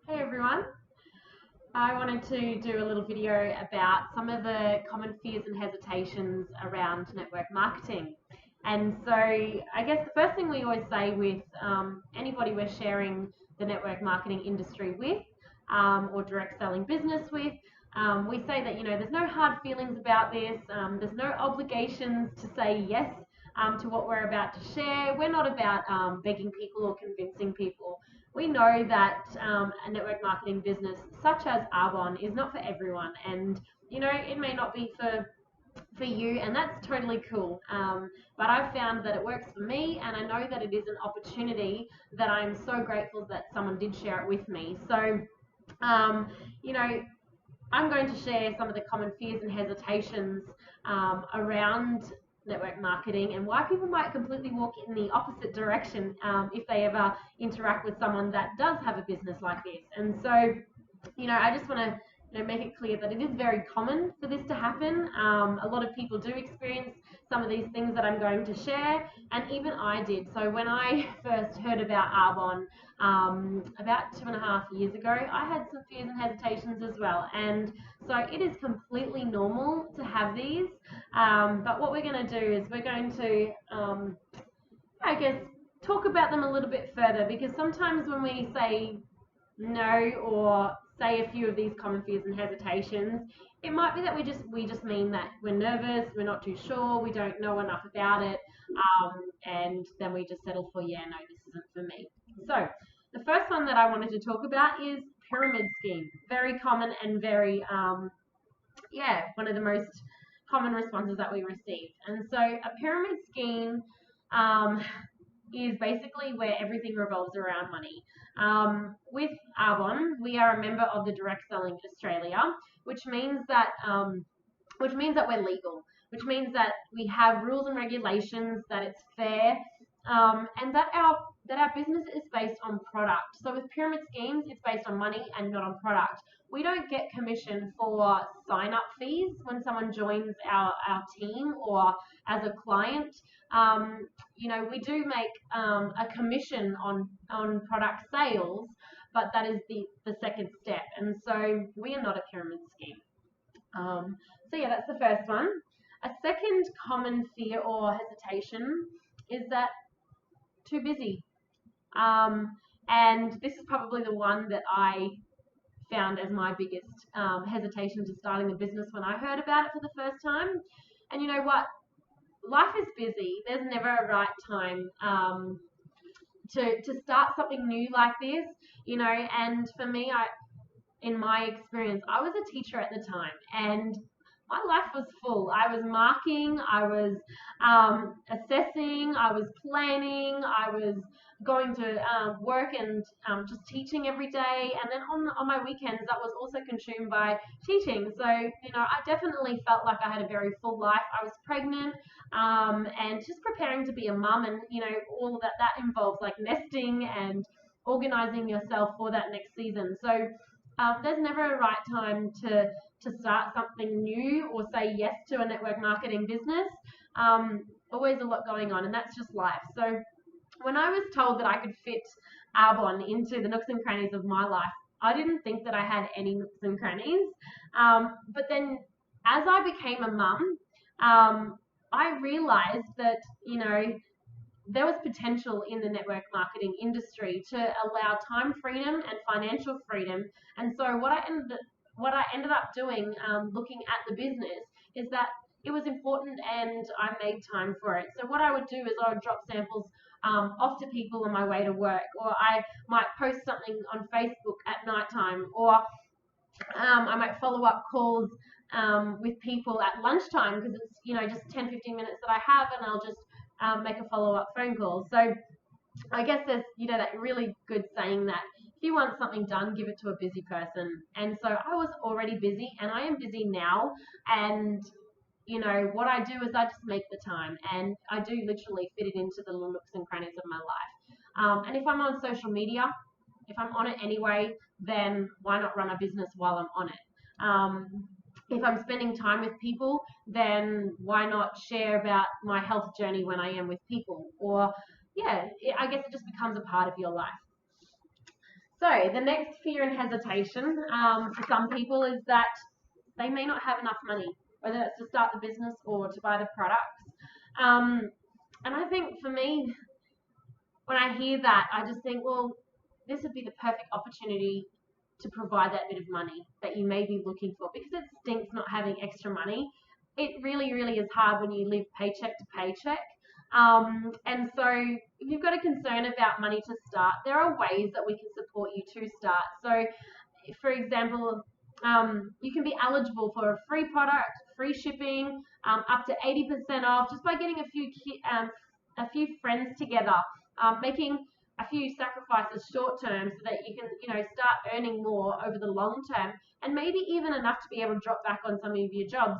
Hey everyone, I wanted to do a little video about some of the common fears and hesitations around network marketing. And so I guess the first thing we always say with anybody we're sharing the network marketing industry with or direct selling business with, we say that, there's no hard feelings about this. There's no obligations to say yes to what we're about to share. We're not about begging people or convincing people. We know that a network marketing business such as Arbonne is not for everyone, and it may not be for you, and that's totally cool. But I've found that it works for me, and I know that it is an opportunity that I'm so grateful that someone did share it with me. So, um, you know, I'm going to share some of the common fears and hesitations around network marketing and why people might completely walk in the opposite direction if they ever interact with someone that does have a business like this. And so, I just want to make it clear that it is very common for this to happen. A lot of people do experience some of these things that I'm going to share, and even I did. So when I first heard about Arbonne about 2.5 years ago, I had some fears and hesitations as well. And so it is completely normal to have these. But what we're going to do is we're going to, I guess, talk about them a little bit further, because sometimes when we say no or say a few of these common fears and hesitations, it might be that we just mean that we're nervous, we're not too sure, we don't know enough about it, and then we just settle for, yeah, no, this isn't for me. So the first one that I wanted to talk about is pyramid scheme. Very common and very one of the most common responses that we receive. And so a pyramid scheme is basically where everything revolves around money. With Arbonne, we are a member of the Direct Selling Australia, which means that we're legal, which means that we have rules and regulations, that it's fair, and that our business is based on product. So with pyramid schemes, it's based on money and not on product. We don't get commission for sign-up fees when someone joins our team or as a client. We do make a commission on product sales, but that is the second step. And so we are not a pyramid scheme. So yeah, that's the first one. A second common fear or hesitation is that too busy. And this is probably the one that I found as my biggest hesitation to starting the business when I heard about it for the first time. And you know what? Life is busy. There's never a right time to start something new like this, and for me, in my experience, I was a teacher at the time, and my life was full. I was marking, I was assessing, I was planning, I was going to work and just teaching every day. And then on my weekends, that was also consumed by teaching. So, I definitely felt like I had a very full life. I was pregnant and just preparing to be a mum, and, all that involves like nesting and organizing yourself for that next season. So there's never a right time to start something new or say yes to a network marketing business. Always a lot going on, and that's just life. So when I was told that I could fit Arbonne into the nooks and crannies of my life, I didn't think that I had any nooks and crannies. But then as I became a mum, I realized that, there was potential in the network marketing industry to allow time freedom and financial freedom. And so what I ended up doing, looking at the business, is that it was important, and I made time for it. So what I would do is I would drop samples off to people on my way to work, or I might post something on Facebook at nighttime, or I might follow up calls with people at lunchtime, because it's just 10-15 minutes that I have, and I'll just make a follow-up phone call. So I guess there's that really good saying that if you want something done, give it to a busy person. And so I was already busy, and I am busy now, and what I do is I just make the time, and I do literally fit it into the little nooks and crannies of my life. And if I'm on social media, if I'm on it anyway, then why not run a business while I'm on it? If I'm spending time with people, then why not share about my health journey when I am with people? Or, I guess it just becomes a part of your life. So the next fear and hesitation for some people is that they may not have enough money, whether it's to start the business or to buy the products. And I think for me, when I hear that, I just think, well, this would be the perfect opportunity to provide that bit of money that you may be looking for, because it stinks not having extra money. It really, really is hard when you live paycheck to paycheck. And so if you've got a concern about money to start, there are ways that we can support you to start. So for example, you can be eligible for a free product, free shipping, up to 80% off, just by getting a few friends together, making a few sacrifices short term so that you can, start earning more over the long term, and maybe even enough to be able to drop back on some of your jobs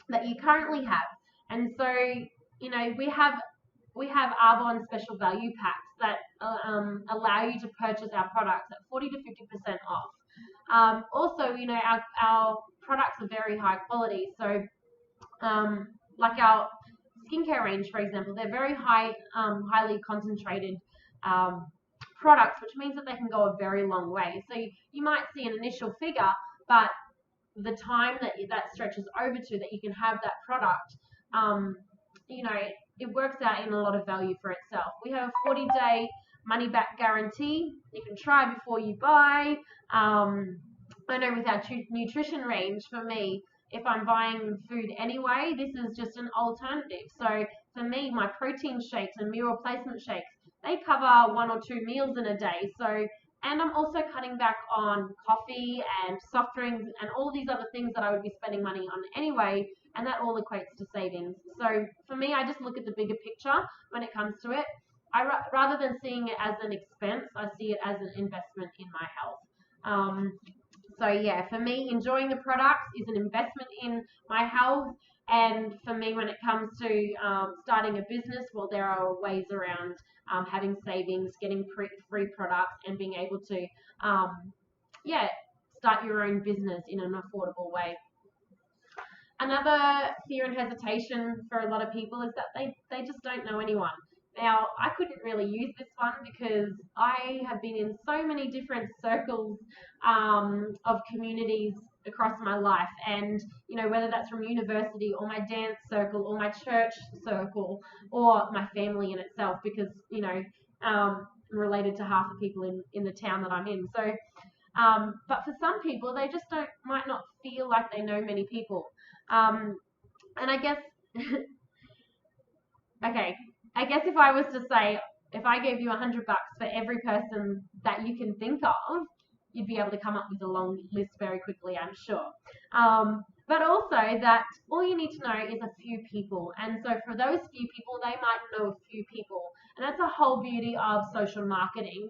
that you currently have. And so, we have Arbonne special value packs that allow you to purchase our products at 40 to 50% off. Also, our products are very high quality. So, like our skincare range, for example, they're very highly concentrated products, which means that they can go a very long way. So you might see an initial figure, but the time that stretches over to that you can have that product, it works out in a lot of value for itself. We have a 40-day money-back guarantee. You can try before you buy. I know with our nutrition range, for me, if I'm buying food anyway, this is just an alternative. So for me, my protein shakes and meal replacement shakes, they cover 1 or 2 meals in a day. So, and I'm also cutting back on coffee and soft drinks and all these other things that I would be spending money on anyway, and that all equates to savings. So for me, I just look at the bigger picture when it comes to it. Rather than seeing it as an expense, I see it as an investment in my health. So yeah, for me, enjoying the products is an investment in my health. And for me, when it comes to starting a business, well, there are ways around having savings, getting free products, and being able to, start your own business in an affordable way. Another fear and hesitation for a lot of people is that they just don't know anyone. Now, I couldn't really use this one because I have been in so many different circles of communities across my life, and whether that's from university or my dance circle or my church circle or my family in itself, because I'm related to half the people in the town that I'm in. So, but for some people, they just might not feel like they know many people, and I guess okay. I guess if I was to say, if I gave you $100 for every person that you can think of, you'd be able to come up with a long list very quickly, I'm sure. But also that all you need to know is a few people. And so for those few people, they might know a few people. And that's the whole beauty of social marketing.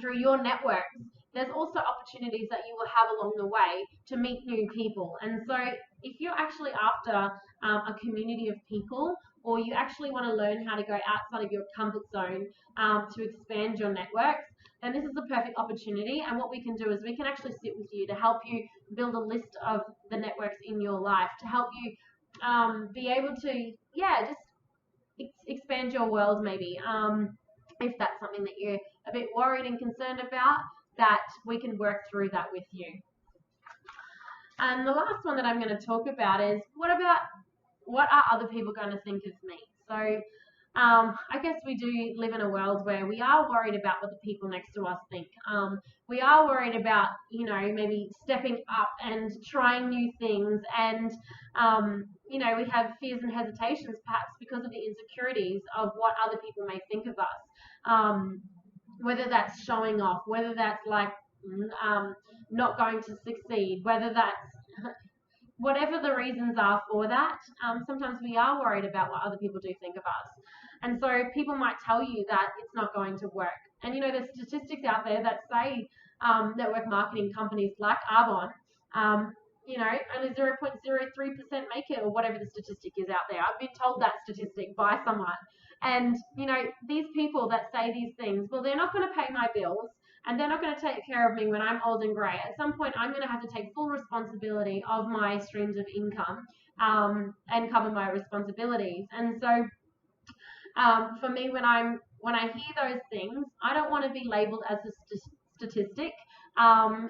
Through your networks, there's also opportunities that you will have along the way to meet new people. And so if you're actually after a community of people, or you actually want to learn how to go outside of your comfort zone to expand your networks, then this is the perfect opportunity. And what we can do is we can actually sit with you to help you build a list of the networks in your life, to help you be able to, just expand your world maybe. If that's something that you're a bit worried and concerned about, that we can work through that with you. And the last one that I'm going to talk about is, what are other people going to think of me? So I guess we do live in a world where we are worried about what the people next to us think. We are worried about, maybe stepping up and trying new things. And, we have fears and hesitations perhaps because of the insecurities of what other people may think of us. Whether that's showing off, whether that's like not going to succeed, whether that's whatever the reasons are for that, sometimes we are worried about what other people do think of us. And so people might tell you that it's not going to work. And there's statistics out there that say network marketing companies like Arbonne, only 0.03% make it, or whatever the statistic is out there. I've been told that statistic by someone. And, these people that say these things, well, they're not going to pay my bills, and they're not going to take care of me when I'm old and grey. At some point, I'm going to have to take full responsibility of my streams of income and cover my responsibilities. And so for me, when I'm when I hear those things, I don't want to be labeled as a statistic. And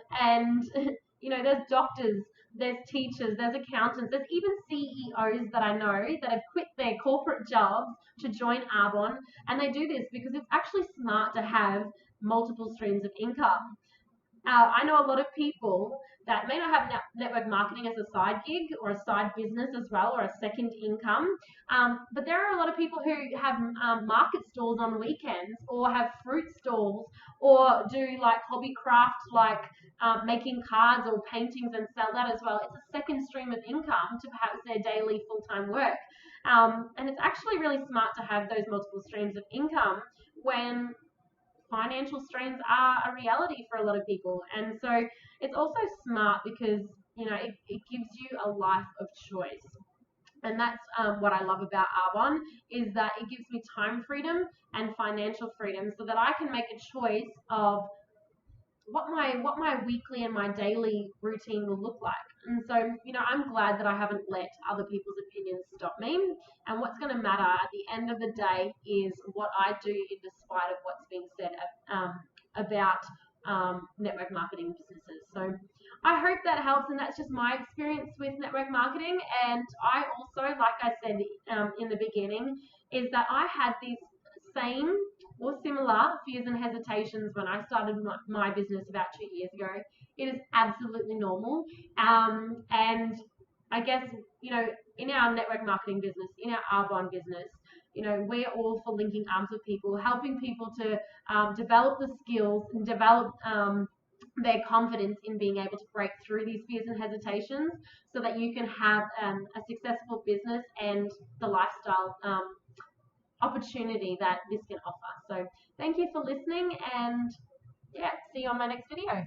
there's doctors, there's teachers, there's accountants, there's even CEOs that I know that have quit their corporate jobs to join Arbonne, and they do this because it's actually smart to have multiple streams of income. I know a lot of people that may not have network marketing as a side gig or a side business as well, or a second income. But there are a lot of people who have market stalls on weekends, or have fruit stalls, or do like hobby craft, like making cards or paintings, and sell that as well. It's a second stream of income to perhaps their daily full-time work. And it's actually really smart to have those multiple streams of income when financial strains are a reality for a lot of people. And so it's also smart because it gives you a life of choice. And that's what I love about Arbonne, is that it gives me time freedom and financial freedom, so that I can make a choice of what my weekly and my daily routine will look like. And so, I'm glad that I haven't let other people's opinions stop me. And what's going to matter at the end of the day is what I do, in despite of what's being said about network marketing businesses. So I hope that helps, and that's just my experience with network marketing. And I also, like I said in the beginning, is that I had these same or similar fears and hesitations when I started my business about 2 years ago. It is absolutely normal. And I guess, in our network marketing business, in our Arbonne business, we're all for linking arms with people, helping people to develop the skills and develop their confidence in being able to break through these fears and hesitations, so that you can have a successful business and the lifestyle opportunity that this can offer. So thank you for listening, and yeah, see you on my next video.